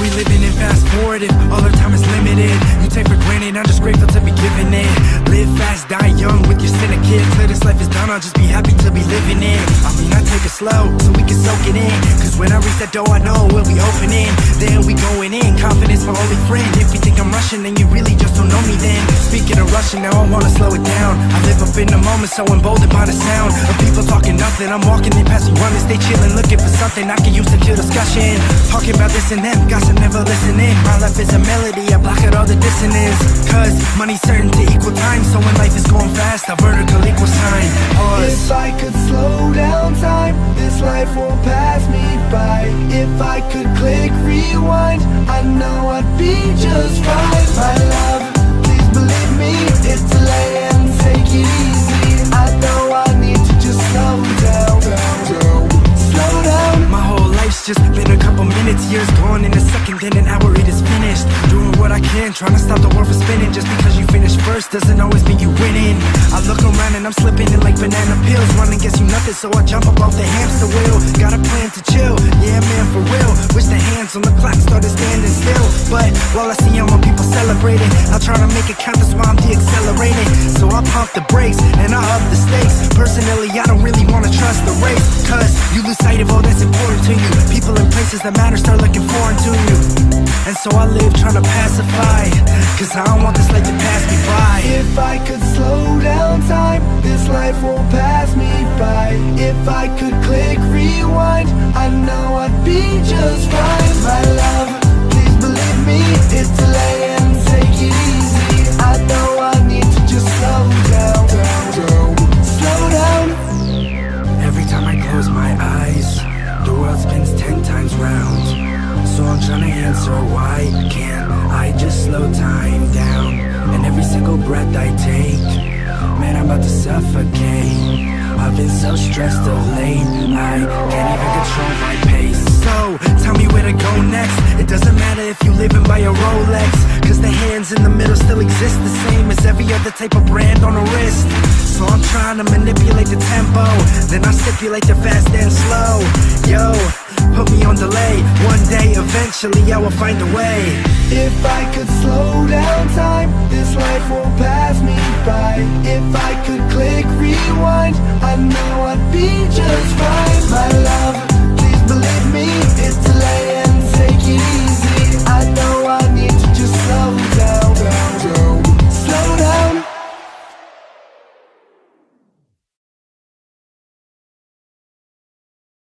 we living in fast forward if all our time is limited? You take for granted, I'm just grateful to be given it. Live fast, die young with your cynic kids. Till this life is done, I'll just be happy to be living it. I mean, I take it slow so we can soak it in, cause when I reach that door I know we'll be opening. Then we going in, confidence my only friend. If you think I'm rushing, then you really just don't know me then. Speaking of rushing, now I wanna slow it down. I live up in the moment, so emboldened by the sound of people talking nothing. I'm walking, they pass me one, they stay chilling, looking for something I can use to kill discussion. Talking about this and them, gossip never listening. My life is a melody, I block out all the dissonance. Cause money's certain to equal time, so when life is going fast, a vertical equal sign. Pause. If I could slow down time, this life won't pass me by. If I could click rewind, I know I'd be just fine. My love, please believe me, it's delay and take it easy. I know I need to just slow down, slow down. My whole life's just been a couple minutes, years gone in a second, then an hour it is finished. Doing what I can, trying to stop the world from spinning. Just because you finish first doesn't always mean you winning. I look around and I'm slipping in like banana pills. Running gets you nothing, so I jump up off the hamster wheel. Got a plan to chill, yeah man, for real. Wish the hands on the clock started standing still, but while I see all my people celebrating, I'll try to make it count, that's why I'm de-accelerating. So I pump the brakes and I up the stakes. Personally, I don't really wanna trust the race, cause you lose sight of all that's important to you. People and places that matter start looking foreign to you. And so I live trying to pacify, cause I don't want this life to pass me by. If I could slow down time, this life won't pass me by. If I could click rewind, I know I'd be just fine. My love, please believe me, it's delay and take it easy. I know I need to just slow down, slow down. Every time I close my eyes, the world spins 10 times round. So I'm trying to answer, why can't I just slow time down? And every single breath I take, man, I'm about to suffocate. I've been so stressed of late, I can't even control my pace. So, tell me where to go next. It doesn't matter if you living by a Rolex, cause the hands in the middle still exist, the same as every other type of brand on a wrist. So I'm trying to manipulate the tempo, then I stipulate the fast and slow. Yo, put me on delay, one day eventually I will find a way. If I could slow down time,